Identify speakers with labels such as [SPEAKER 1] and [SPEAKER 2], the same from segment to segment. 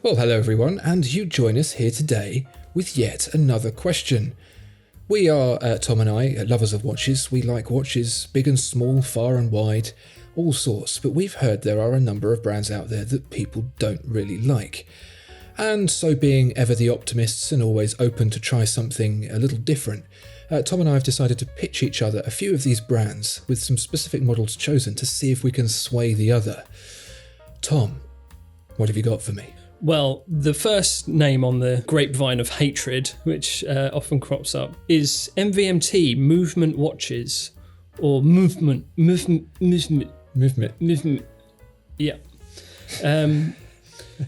[SPEAKER 1] Well, hello everyone, and you join us here today with yet another question. We are, Tom and I, lovers of watches. We like watches, big and small, far and wide, all sorts, but we've heard there are a number of brands out there that people don't really like. And so being ever the optimists and always open to try something a little different, Tom and I have decided to pitch each other a few of these brands with some specific models chosen to see if we can sway the other. Tom, what have you got for me?
[SPEAKER 2] Well, the first name on the grapevine of hatred, which often crops up, is MVMT, Movement Watches, or Movement. Yeah.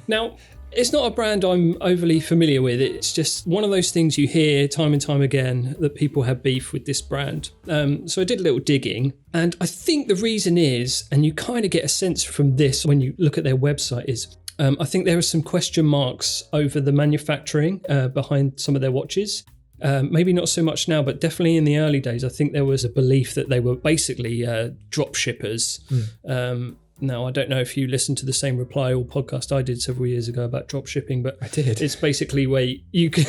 [SPEAKER 2] Now, it's not a brand I'm overly familiar with. It's just one of those things you hear time and time again that people have beef with this brand. So I did a little digging, and I think the reason is, and you kind of get a sense from this when you look at their website, is I think there are some question marks over the manufacturing behind some of their watches. Maybe not so much now, but definitely in the early days, I think there was a belief that they were basically drop shippers. Now, I don't know if you listened to the Same Reply All podcast I did several years ago about drop shipping, but
[SPEAKER 1] I did.
[SPEAKER 2] It's basically where you can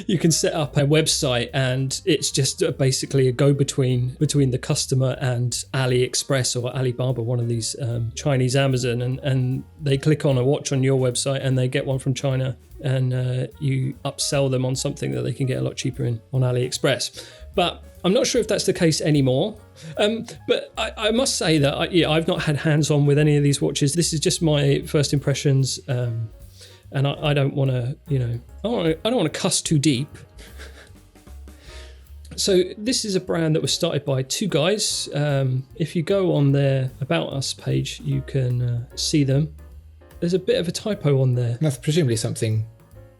[SPEAKER 2] you can set up a website and it's just basically a go-between between the customer and AliExpress or Alibaba, one of these Chinese Amazon, and they click on a watch on your website and they get one from China, and you upsell them on something that they can get a lot cheaper on AliExpress. But I'm not sure if that's the case anymore. But I must say that I've not had hands-on with any of these watches. This is just my first impressions, and I don't want to, I don't want to cuss too deep. So this is a brand that was started by two guys. If you go on their About Us page, you can see them. There's a bit of a typo on there.
[SPEAKER 1] That's presumably something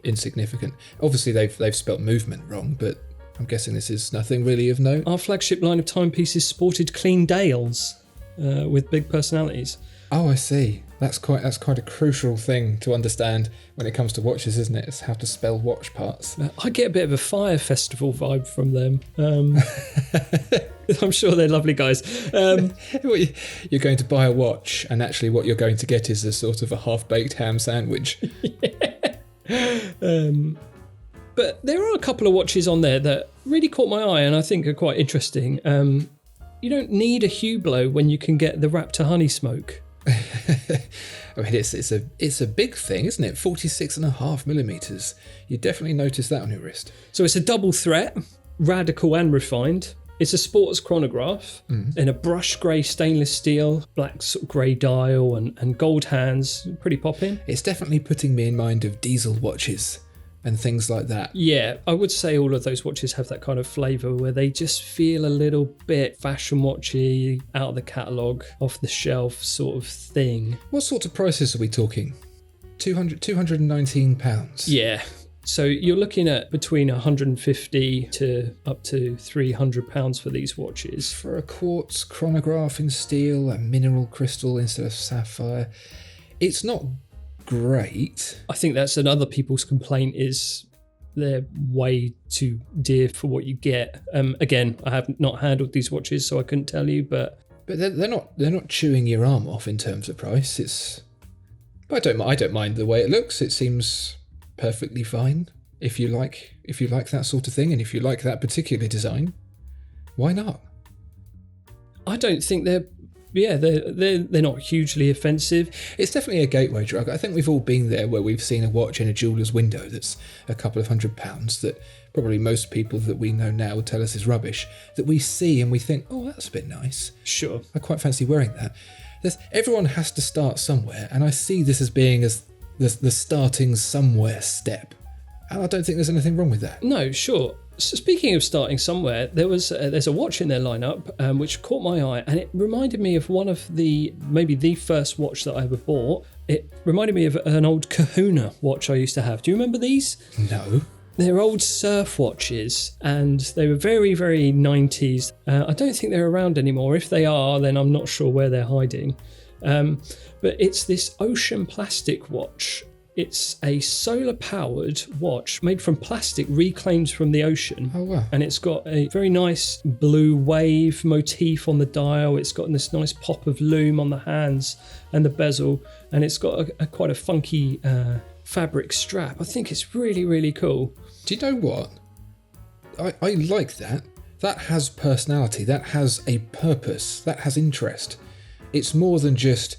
[SPEAKER 1] insignificant. Obviously, they've spelt movement wrong, but I'm guessing this is nothing really of note.
[SPEAKER 2] Our flagship line of timepieces sported clean dials with big personalities.
[SPEAKER 1] Oh, I see. That's quite a crucial thing to understand when it comes to watches, isn't it? It's how to spell watch parts.
[SPEAKER 2] I get a bit of a Fire Festival vibe from them. I'm sure they're lovely guys.
[SPEAKER 1] You're going to buy a watch, and actually what you're going to get is a sort of a half-baked ham sandwich.
[SPEAKER 2] Yeah. But there are a couple of watches on there that really caught my eye and I think are quite interesting. You don't need a Hublot when you can get the Raptor Honey Smoke.
[SPEAKER 1] I mean, it's a big thing, isn't it? 46.5 millimeters. You definitely notice that on your wrist.
[SPEAKER 2] So it's a double threat, radical and refined. It's a sports chronograph in a brush grey stainless steel, black sort of grey dial and gold hands. Pretty popping.
[SPEAKER 1] It's definitely putting me in mind of diesel watches and things like that.
[SPEAKER 2] Yeah, I would say all of those watches have that kind of flavour where they just feel a little bit fashion watchy, out of the catalogue, off the shelf sort of thing.
[SPEAKER 1] What sort of prices are we talking? £219?
[SPEAKER 2] Yeah. So you're looking at between 150 to up to £300 for these watches.
[SPEAKER 1] For a quartz chronograph in steel, a mineral crystal instead of sapphire. It's not great.
[SPEAKER 2] I think that's another people's complaint is they're way too dear for what you get. Again, I have not handled these watches, so I couldn't tell you, but
[SPEAKER 1] they're not chewing your arm off in terms of price. I don't mind the way it looks. It seems perfectly fine. If you like that sort of thing, and if you like that particular design, why not?
[SPEAKER 2] I don't think they're not hugely offensive.
[SPEAKER 1] It's definitely a gateway drug. I think we've all been there where we've seen a watch in a jeweller's window that's a couple of £100 that probably most people that we know now would tell us is rubbish, that we see and we think, oh, that's a bit nice.
[SPEAKER 2] Sure.
[SPEAKER 1] I quite fancy wearing that. Everyone has to start somewhere, and I see this as being as the starting somewhere step. And I don't think there's anything wrong with that.
[SPEAKER 2] No, sure. So speaking of starting somewhere, there's a watch in their lineup which caught my eye, and it reminded me of maybe the first watch that I ever bought. It reminded me of an old Kahuna watch I used to have. Do you remember these?
[SPEAKER 1] No.
[SPEAKER 2] They're old surf watches, and they were very, very 90s. I don't think they're around anymore. If they are, then I'm not sure where they're hiding. But it's this ocean plastic watch. It's a solar-powered watch made from plastic reclaimed from the ocean.
[SPEAKER 1] Oh, wow.
[SPEAKER 2] And it's got a very nice blue wave motif on the dial. It's got this nice pop of lume on the hands and the bezel. And it's got quite a funky fabric strap. I think it's really, really cool.
[SPEAKER 1] Do you know what? I like that. That has personality. That has a purpose. That has interest. It's more than just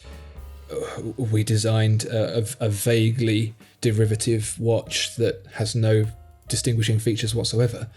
[SPEAKER 1] we designed a vaguely derivative watch that has no distinguishing features whatsoever.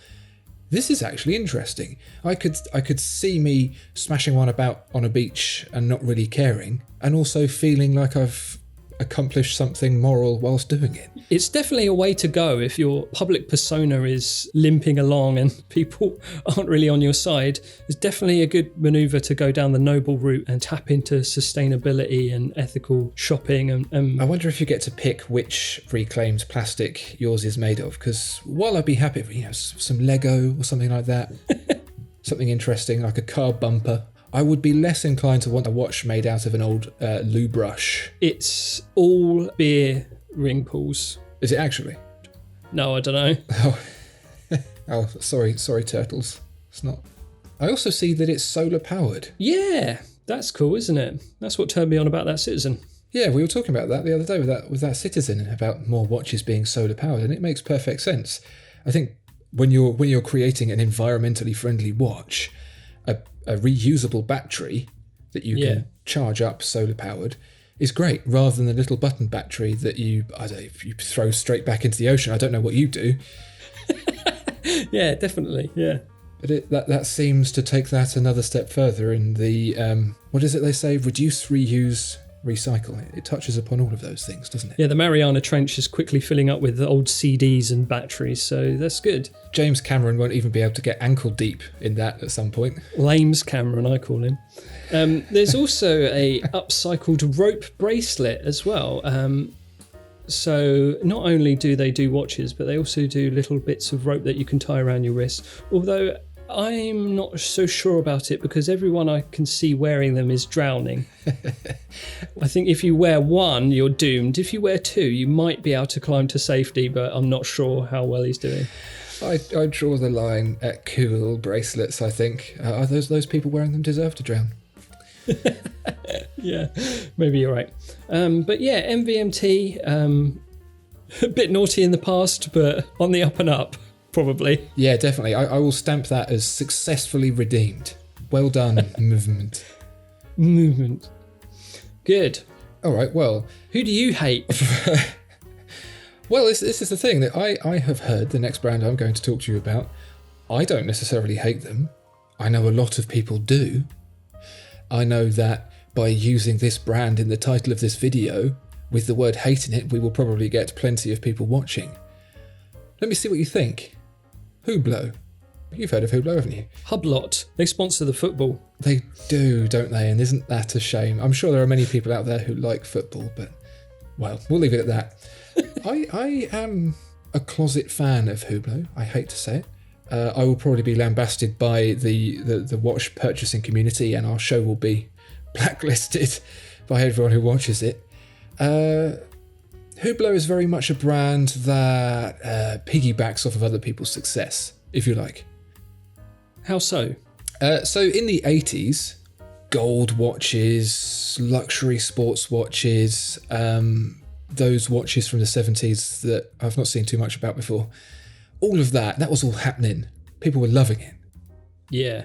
[SPEAKER 1] This is actually interesting. I could see me smashing one about on a beach and not really caring, and also feeling like I've accomplished something moral whilst doing it.
[SPEAKER 2] It's definitely a way to go if your public persona is limping along and people aren't really on your side. It's definitely a good maneuver to go down the noble route and tap into sustainability and ethical shopping. And
[SPEAKER 1] I wonder if you get to pick which reclaimed plastic yours is made of, because while I'd be happy with some Lego or something like that, something interesting like a car bumper, I would be less inclined to want a watch made out of an old loo brush.
[SPEAKER 2] It's all beer ring pulls.
[SPEAKER 1] Is it actually?
[SPEAKER 2] No, I don't know.
[SPEAKER 1] Oh, sorry, turtles. It's not. I also see that it's solar powered.
[SPEAKER 2] Yeah, that's cool, isn't it? That's what turned me on about that Citizen.
[SPEAKER 1] Yeah, we were talking about that the other day with that Citizen, about more watches being solar powered, and it makes perfect sense. I think when you're creating an environmentally friendly watch, a reusable battery that you can charge up solar powered is great, rather than the little button battery that you throw straight back into the ocean. I don't know what you do.
[SPEAKER 2] Yeah, definitely. Yeah.
[SPEAKER 1] But that seems to take that another step further in the, what is it they say? Reduce, reuse, recycle. It touches upon all of those things, doesn't it?
[SPEAKER 2] Yeah, the Mariana Trench is quickly filling up with old CDs and batteries, so that's good.
[SPEAKER 1] James Cameron won't even be able to get ankle deep in that at some point.
[SPEAKER 2] Lames Cameron, I call him. There's also a upcycled rope bracelet as well. So not only do they do watches, but they also do little bits of rope that you can tie around your wrist. Although I'm not so sure about it, because everyone I can see wearing them is drowning. I think if you wear one, you're doomed. If you wear two, you might be able to climb to safety, but I'm not sure how well he's doing.
[SPEAKER 1] I draw the line at cool bracelets, I think. Are those people wearing them deserve to drown?
[SPEAKER 2] Yeah, maybe you're right. But yeah, MVMT, a bit naughty in the past, but on the up and up. Probably.
[SPEAKER 1] Yeah, definitely. I will stamp that as successfully redeemed. Well done, movement.
[SPEAKER 2] Movement. Good.
[SPEAKER 1] All right, well.
[SPEAKER 2] Who do you hate?
[SPEAKER 1] Well, this is the thing that I have heard, the next brand I'm going to talk to you about. I don't necessarily hate them. I know a lot of people do. I know that by using this brand in the title of this video, with the word hate in it, we will probably get plenty of people watching. Let me see what you think. Hublot. You've heard of Hublot, haven't you?
[SPEAKER 2] Hublot. They sponsor the football.
[SPEAKER 1] They do, don't they? And isn't that a shame? I'm sure there are many people out there who like football, but, well, we'll leave it at that. I am a closet fan of Hublot. I hate to say it. I will probably be lambasted by the watch purchasing community, and our show will be blacklisted by everyone who watches it. Hublot is very much a brand that piggybacks off of other people's success, if you like.
[SPEAKER 2] How so?
[SPEAKER 1] So in the 80s, gold watches, luxury sports watches, those watches from the 70s that I've not seen too much about before, all of that was all happening. People were loving it.
[SPEAKER 2] Yeah.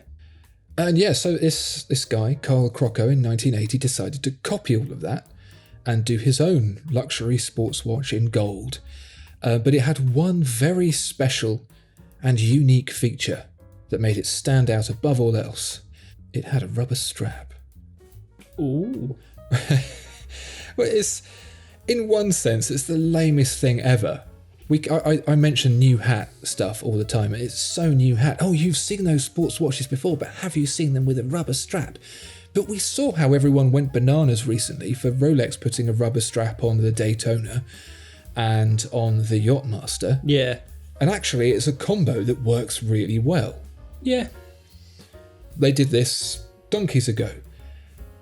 [SPEAKER 1] And yeah, so this guy, Carl Crocco, in 1980 decided to copy all of that and do his own luxury sports watch in gold. But it had one very special and unique feature that made it stand out above all else. It had a rubber strap.
[SPEAKER 2] Ooh.
[SPEAKER 1] Well, in one sense, it's the lamest thing ever. I mention new hat stuff all the time. It's so new hat. Oh, you've seen those sports watches before, but have you seen them with a rubber strap? But we saw how everyone went bananas recently for Rolex putting a rubber strap on the Daytona and on the Yachtmaster.
[SPEAKER 2] Yeah.
[SPEAKER 1] And actually, it's a combo that works really well.
[SPEAKER 2] Yeah.
[SPEAKER 1] They did this donkeys ago.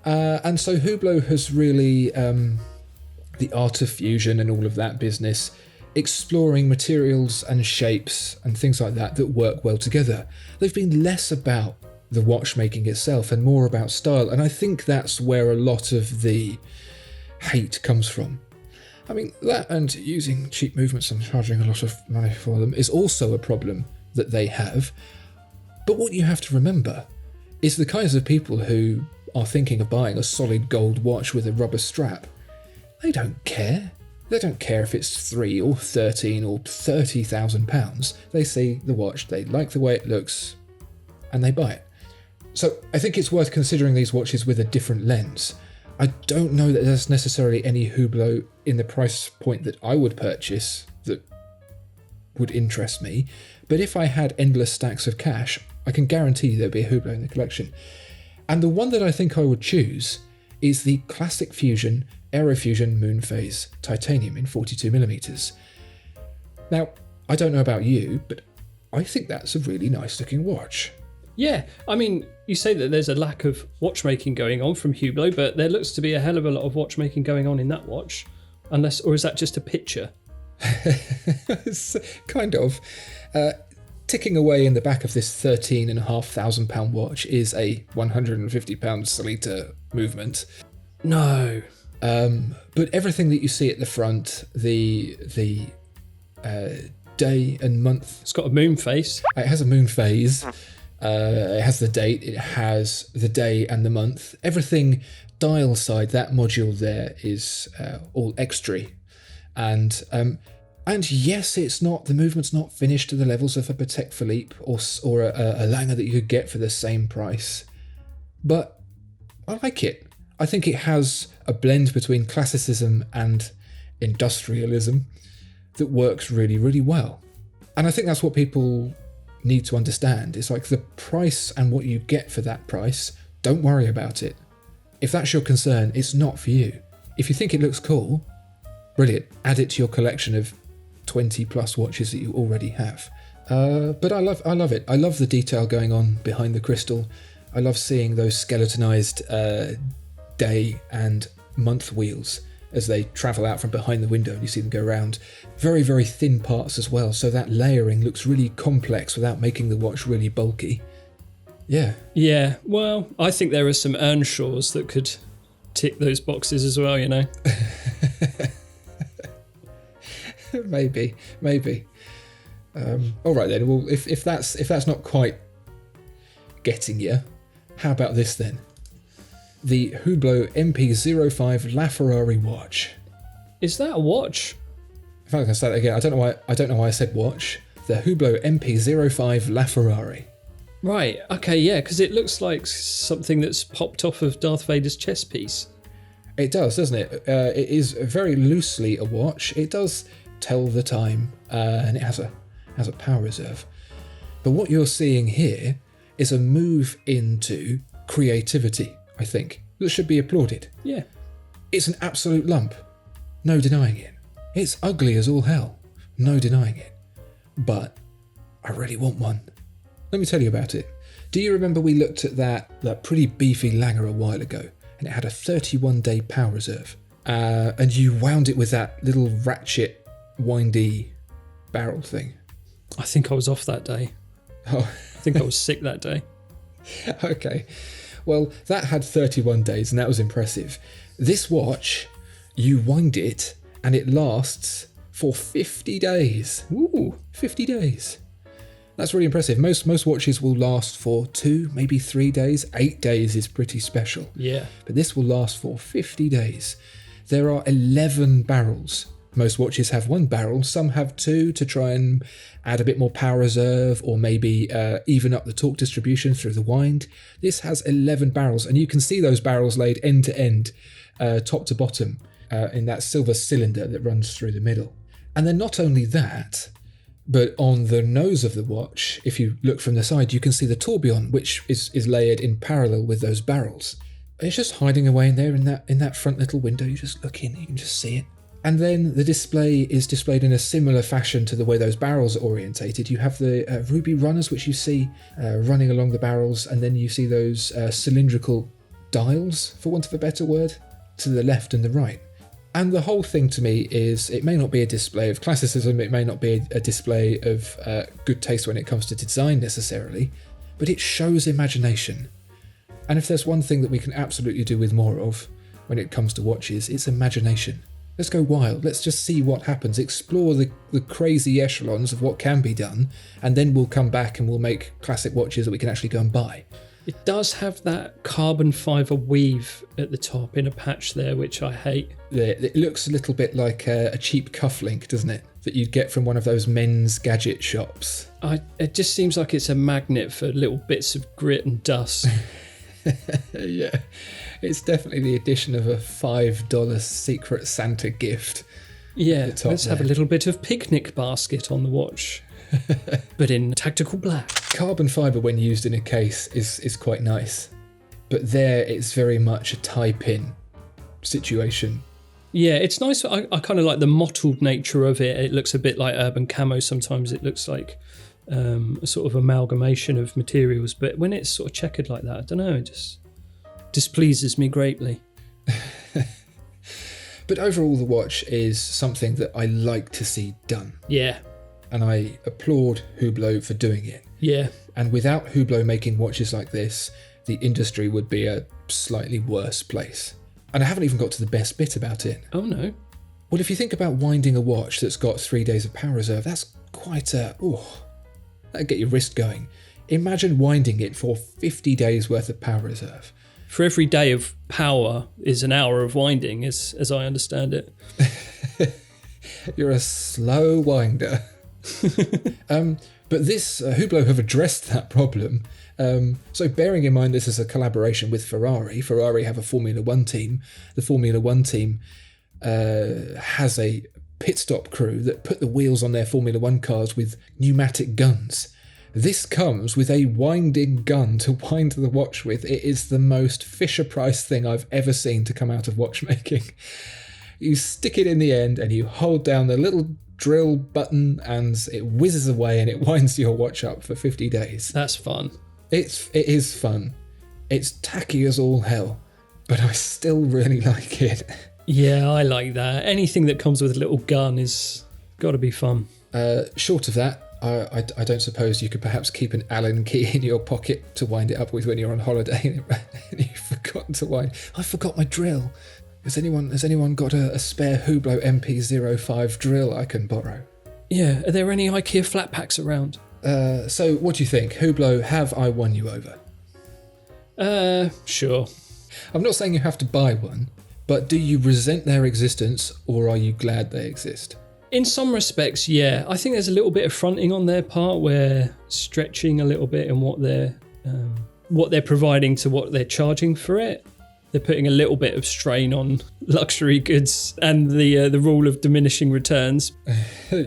[SPEAKER 1] And so Hublot has really, the art of fusion and all of that business, exploring materials and shapes and things like that work well together. They've been less about the watchmaking itself and more about style, and I think that's where a lot of the hate comes from. I mean, that and using cheap movements and charging a lot of money for them is also a problem that they have. But what you have to remember is the kinds of people who are thinking of buying a solid gold watch with a rubber strap, they don't care. They don't care if it's 3 or 13 or 30,000 pounds. They see the watch, they like the way it looks, and they buy it. So I think it's worth considering these watches with a different lens. I don't know that there's necessarily any Hublot in the price point that I would purchase that would interest me, but if I had endless stacks of cash, I can guarantee there'd be a Hublot in the collection. And the one that I think I would choose is the Classic Fusion Aerofusion Moon Phase Titanium in 42mm. Now, I don't know about you, but I think that's a really nice looking watch.
[SPEAKER 2] Yeah, I mean, you say that there's a lack of watchmaking going on from Hublot, but there looks to be a hell of a lot of watchmaking going on in that watch. Or is that just a picture?
[SPEAKER 1] Kind of. Ticking away in the back of this £13,500 watch is a £150 Solita movement.
[SPEAKER 2] No.
[SPEAKER 1] But everything that you see at the front, the day and month...
[SPEAKER 2] It's got a moon face.
[SPEAKER 1] It has a moon phase. It has the date, it has the day and the month. Everything dial side, that module there is all extra. And yes, it's not, the movement's not finished to the levels of a Patek Philippe or a Lange that you could get for the same price. But I like it. I think it has a blend between classicism and industrialism that works really, really well. And I think that's what people need to understand. It's like the price and what you get for that price, don't worry about it. If that's your concern, it's not for you. If you think it looks cool, brilliant. Add it to your collection of 20 plus watches that you already have. But I love it. I love the detail going on behind the crystal. I love seeing those skeletonized day and month wheels as they travel out from behind the window and you see them go around. Very, very thin parts as well, so that layering looks really complex without making the watch really bulky. Yeah.
[SPEAKER 2] Yeah, well, I think there are some Earnshaws that could tick those boxes as well, you know.
[SPEAKER 1] Maybe. All right then. Well, if that's not quite getting you, how about this then? The Hublot MP05 LaFerrari watch.
[SPEAKER 2] Is that a watch?
[SPEAKER 1] If I can say that again, I don't know why I said watch. The Hublot MP05 LaFerrari.
[SPEAKER 2] Right. Okay. Yeah, because it looks like something that's popped off of Darth Vader's chess piece.
[SPEAKER 1] It does, doesn't it? It is very loosely a watch. It does tell the time, and it has a power reserve. But what you're seeing here is a move into creativity, I think, that should be applauded.
[SPEAKER 2] Yeah.
[SPEAKER 1] It's an absolute lump. No denying it. It's ugly as all hell. No denying it. But I really want one. Let me tell you about it. Do you remember we looked at that pretty beefy Lange a while ago, and it had a 31-day power reserve, and you wound it with that little ratchet, windy barrel thing?
[SPEAKER 2] I think I was off that day.
[SPEAKER 1] Oh.
[SPEAKER 2] I think I was sick that day.
[SPEAKER 1] Okay. Well, that had 31 days, and that was impressive. This watch, you wind it, and it lasts for 50 days. Ooh, 50 days. That's really impressive. Most watches will last for 2, maybe 3 days. 8 days is pretty special.
[SPEAKER 2] Yeah.
[SPEAKER 1] But this will last for 50 days. There are 11 barrels. Most watches have 1 barrel. Some have 2 to try and add a bit more power reserve or maybe even up the torque distribution through the wind. This has 11 barrels, and you can see those barrels laid end to end, top to bottom, in that silver cylinder that runs through the middle. And then not only that, but on the nose of the watch, if you look from the side, you can see the tourbillon, which is layered in parallel with those barrels. It's just hiding away in there in that front little window. You just look in, you can just see it. And then the display is displayed in a similar fashion to the way those barrels are orientated. You have the ruby runners, which you see running along the barrels, and then you see those cylindrical dials, for want of a better word, to the left and the right. And the whole thing to me is, it may not be a display of classicism, it may not be a display of good taste when it comes to design necessarily, but it shows imagination. And if there's one thing that we can absolutely do with more of when it comes to watches, it's imagination. Let's go wild. Let's just see what happens. Explore the crazy echelons of what can be done, and then we'll come back and we'll make classic watches that we can actually go and buy.
[SPEAKER 2] It does have that carbon fibre weave at the top in a patch there, which I hate.
[SPEAKER 1] It looks a little bit like a cheap cufflink, doesn't it? That you'd get from one of those men's gadget shops.
[SPEAKER 2] It just seems like it's a magnet for little bits of grit and dust.
[SPEAKER 1] Yeah, it's definitely the addition of a $5 Secret Santa gift.
[SPEAKER 2] Yeah, let's have a little bit of picnic basket on the watch, but in tactical black.
[SPEAKER 1] Carbon fibre when used in a case is quite nice, but there it's very much a tie-pin situation.
[SPEAKER 2] Yeah, it's nice. I kind of like the mottled nature of it. It looks a bit like urban camo sometimes. It looks like a sort of amalgamation of materials, but when it's sort of checkered like that, I don't know, it just displeases me greatly.
[SPEAKER 1] But overall, the watch is something that I like to see done.
[SPEAKER 2] Yeah.
[SPEAKER 1] And I applaud Hublot for doing it.
[SPEAKER 2] Yeah.
[SPEAKER 1] And without Hublot making watches like this, the industry would be a slightly worse place. And I haven't even got to the best bit about it.
[SPEAKER 2] Oh, no.
[SPEAKER 1] Well, if you think about winding a watch that's got 3 days of power reserve, that's quite that'd get your wrist going. Imagine winding it for 50 days worth of power reserve.
[SPEAKER 2] For every day of power is an hour of winding, as I understand it.
[SPEAKER 1] You're a slow winder. But this Hublot have addressed that problem. So bearing in mind this is a collaboration with Ferrari. Ferrari have a Formula One team. The Formula One team has a pit stop crew that put the wheels on their Formula One cars with pneumatic guns. This comes with a winding gun to wind the watch with. It is the most Fisher-Price thing I've ever seen to come out of watchmaking. You stick it in the end and you hold down the little drill button and it whizzes away and it winds your watch up for 50 days.
[SPEAKER 2] That's fun.
[SPEAKER 1] It is fun. It's tacky as all hell, but I still really like it.
[SPEAKER 2] Yeah, I like that. Anything that comes with a little gun is got to be fun.
[SPEAKER 1] Short of that, I don't suppose you could perhaps keep an Allen key in your pocket to wind it up with when you're on holiday and you've forgotten to wind. I forgot my drill. Has anyone got a spare Hublot MP05 drill I can borrow?
[SPEAKER 2] Yeah, are there any IKEA flat packs around?
[SPEAKER 1] So what do you think? Hublot, have I won you over?
[SPEAKER 2] Sure.
[SPEAKER 1] I'm not saying you have to buy one, but do you resent their existence or are you glad they exist?
[SPEAKER 2] In some respects, yeah. I think there's a little bit of fronting on their part where stretching a little bit in what they're providing to what they're charging for it. They're putting a little bit of strain on luxury goods and the rule of diminishing returns.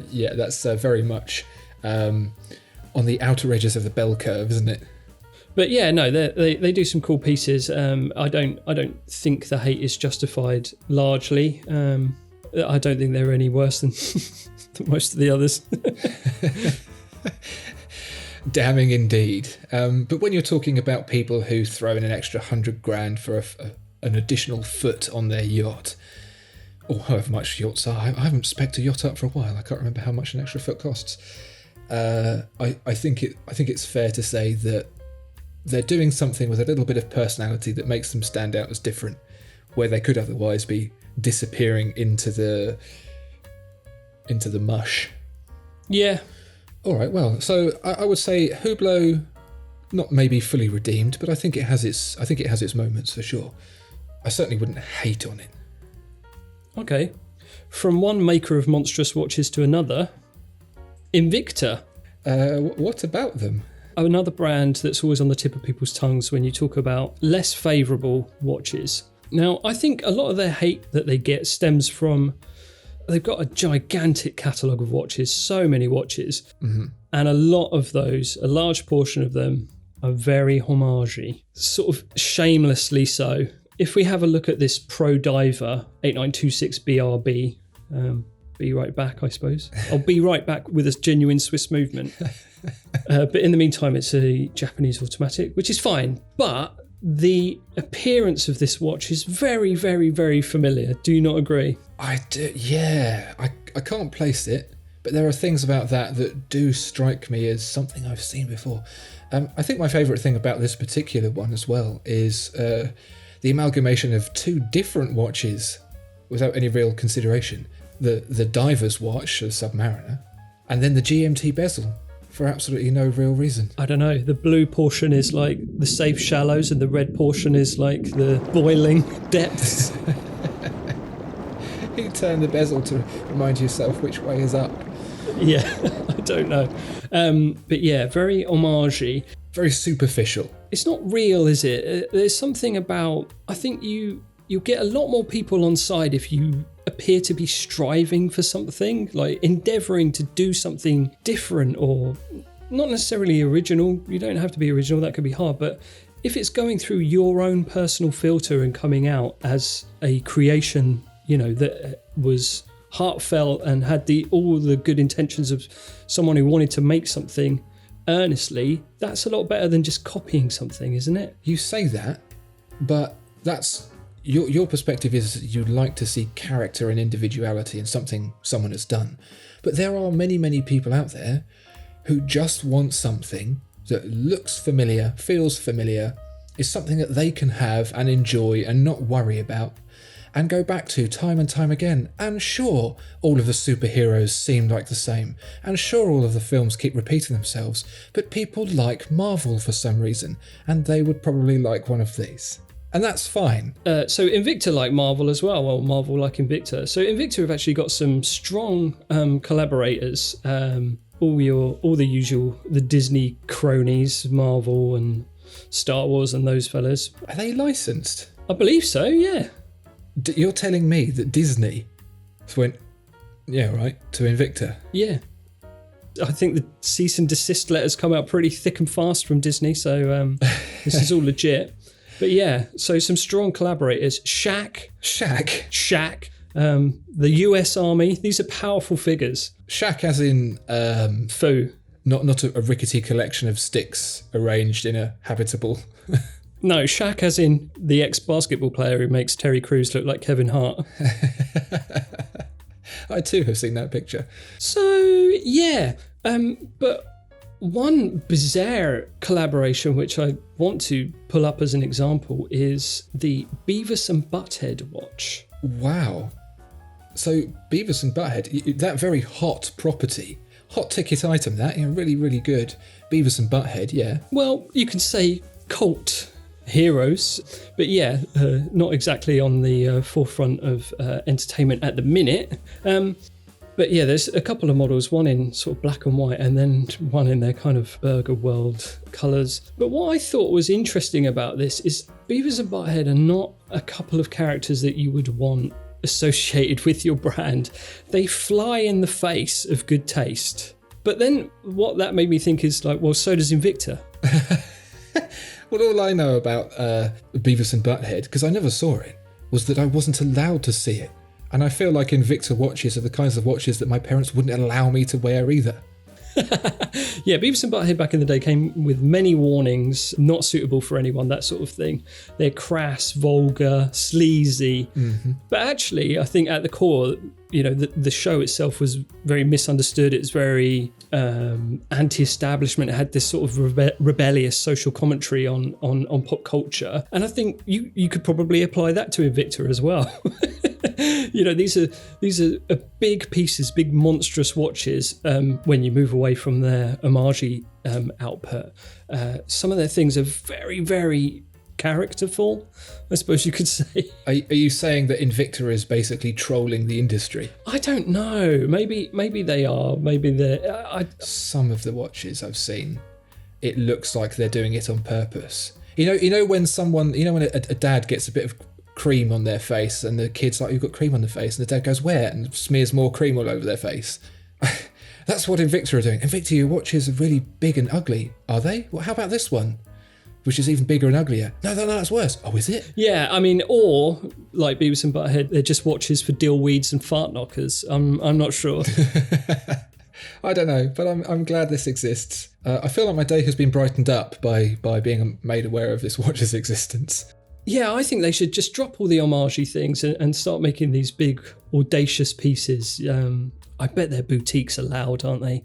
[SPEAKER 1] Yeah, that's very much on the outer edges of the bell curve, isn't it?
[SPEAKER 2] But yeah, no, they do some cool pieces. I don't think the hate is justified largely. I don't think they're any worse than most of the others.
[SPEAKER 1] Damning indeed. But when you're talking about people who throw in an extra $100,000 for an additional foot on their yacht, or however much yachts are, I haven't spec'd a yacht up for a while. I can't remember how much an extra foot costs. I think it's fair to say that they're doing something with a little bit of personality that makes them stand out as different, where they could otherwise be disappearing into the mush.
[SPEAKER 2] Yeah.
[SPEAKER 1] All right. Well, so I would say Hublot, not maybe fully redeemed, but I think it has its moments for sure. I certainly wouldn't hate on it.
[SPEAKER 2] Okay. From one maker of monstrous watches to another, Invicta.
[SPEAKER 1] What about them?
[SPEAKER 2] Another brand that's always on the tip of people's tongues when you talk about less favourable watches. Now, I think a lot of their hate that they get stems from they've got a gigantic catalogue of watches, so many watches, and a lot of those, a large portion of them, are very homagey, sort of shamelessly so. If we have a look at this Pro Diver 8926 BRB, be right back, I suppose. I'll be right back with a genuine Swiss movement. But in the meantime, it's a Japanese automatic, which is fine. But the appearance of this watch is very, very, very familiar. Do you not agree?
[SPEAKER 1] I do, yeah. I can't place it, but there are things about that do strike me as something I've seen before. I think my favourite thing about this particular one as well is the amalgamation of two different watches without any real consideration. The diver's watch, the Submariner, and then the GMT bezel for absolutely no real reason.
[SPEAKER 2] I don't know. The blue portion is like the safe shallows, and the red portion is like the boiling depths.
[SPEAKER 1] You turn the bezel to remind yourself which way is up.
[SPEAKER 2] Yeah, I don't know. But yeah, very homage-y.
[SPEAKER 1] Very superficial.
[SPEAKER 2] It's not real, is it? There's something about, I think you'll get a lot more people on side if you appear to be striving for something, like endeavouring to do something different or not necessarily original. You don't have to be original, that could be hard, but if it's going through your own personal filter and coming out as a creation, that was heartfelt and had all the good intentions of someone who wanted to make something earnestly, that's a lot better than just copying something, isn't it?
[SPEAKER 1] You say that, but that's your perspective is you'd like to see character and individuality in something someone has done. But there are many, many people out there who just want something that looks familiar, feels familiar, is something that they can have and enjoy and not worry about and go back to time and time again. And sure, all of the superheroes seem like the same, and sure, all of the films keep repeating themselves, but people like Marvel for some reason, and they would probably like one of these. And that's fine.
[SPEAKER 2] So Invicta like Marvel as well. Well, Marvel like Invicta. So Invicta have actually got some strong collaborators. All the usual, the Disney cronies, Marvel and Star Wars and those fellas.
[SPEAKER 1] Are they licensed?
[SPEAKER 2] I believe so, yeah.
[SPEAKER 1] You're telling me that Disney went, yeah, right, to Invicta?
[SPEAKER 2] Yeah. I think the cease and desist letters come out pretty thick and fast from Disney, so this is all legit. But yeah, so some strong collaborators. Shaq, the US Army. These are powerful figures.
[SPEAKER 1] Shaq as in...
[SPEAKER 2] Foo.
[SPEAKER 1] Not a rickety collection of sticks arranged in a habitable...
[SPEAKER 2] No, Shaq as in the ex-basketball player who makes Terry Crews look like Kevin Hart.
[SPEAKER 1] I too have seen that picture.
[SPEAKER 2] So, yeah. But one bizarre collaboration which I want to pull up as an example is the Beavis and Butthead watch.
[SPEAKER 1] Wow. So Beavis and Butthead, that very hot property, hot ticket item, that, really, really good. Beavis and Butthead, yeah.
[SPEAKER 2] Well, you can say cult heroes, but yeah, not exactly on the forefront of entertainment at the minute. But yeah, there's a couple of models, one in sort of black and white and then one in their kind of burger world colours. But what I thought was interesting about this is Beavis and Butthead are not a couple of characters that you would want associated with your brand. They fly in the face of good taste. But then what that made me think is like, well, so does Invicta.
[SPEAKER 1] Well, all I know about Beavis and Butthead, because I never saw it, was that I wasn't allowed to see it. And I feel like Invicta watches are the kinds of watches that my parents wouldn't allow me to wear either.
[SPEAKER 2] Yeah, Beavis and Butthead back in the day came with many warnings, not suitable for anyone, that sort of thing. They're crass, vulgar, sleazy. Mm-hmm. But actually, I think at the core, the show itself was very misunderstood. It's very anti-establishment. It had this sort of rebellious social commentary on pop culture. And I think you could probably apply that to Invicta as well. These are big pieces, big monstrous watches. When you move away from their homage output, some of their things are very, very characterful, I suppose you could say.
[SPEAKER 1] Are you saying that Invicta is basically trolling the industry?
[SPEAKER 2] I don't know. Maybe they are. Maybe they're.
[SPEAKER 1] Some of the watches I've seen, it looks like they're doing it on purpose. When someone, when a dad gets a bit of cream on their face and the kid's like, you've got cream on the face, and the dad goes, where? And smears more cream all over their face. That's what Invicta are doing. Invicta, your watches are really big and ugly. Are they? Well, how about this one? Which is even bigger and uglier. No, that's worse. Oh, is it?
[SPEAKER 2] Yeah, I mean, or like Beavis and Butthead, they're just watches for dill weeds and fart knockers. I'm not sure.
[SPEAKER 1] I don't know, but I'm glad this exists. I feel like my day has been brightened up by being made aware of this watch's existence.
[SPEAKER 2] Yeah, I think they should just drop all the homage things and start making these big, audacious pieces. I bet their boutiques are loud, aren't they?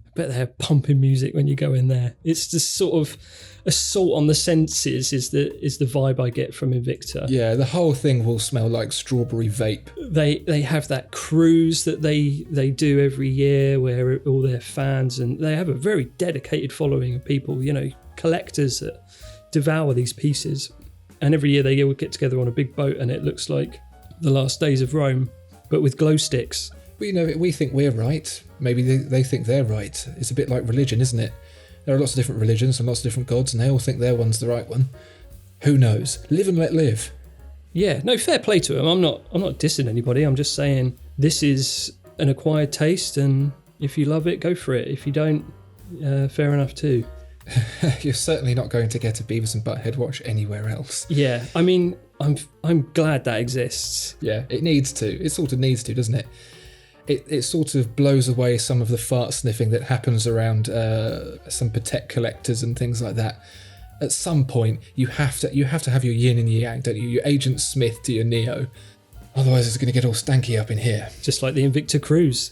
[SPEAKER 2] I bet they're pumping music when you go in there. It's just sort of assault on the senses is the vibe I get from Invicta.
[SPEAKER 1] Yeah, the whole thing will smell like strawberry vape.
[SPEAKER 2] They have that cruise that they do every year where all their fans, and they have a very dedicated following of people, collectors that devour these pieces. And every year they all get together on a big boat and it looks like the last days of Rome, but with glow sticks.
[SPEAKER 1] But we think we're right. Maybe they think they're right. It's a bit like religion, isn't it? There are lots of different religions and lots of different gods, and they all think their one's the right one. Who knows? Live and let live.
[SPEAKER 2] Yeah, no, fair play to them. I'm not dissing anybody. I'm just saying this is an acquired taste, and if you love it, go for it. If you don't, fair enough too.
[SPEAKER 1] You're certainly not going to get a Beavis and Butthead watch anywhere else.
[SPEAKER 2] Yeah, I mean, I'm glad that exists.
[SPEAKER 1] Yeah, it needs to. It sort of needs to, doesn't it? It sort of blows away some of the fart sniffing that happens around some Patek collectors and things like that. At some point, you have to have your yin and yang, don't you? Your Agent Smith to your Neo. Otherwise, it's going to get all stanky up in here.
[SPEAKER 2] Just like the Invicta cruise.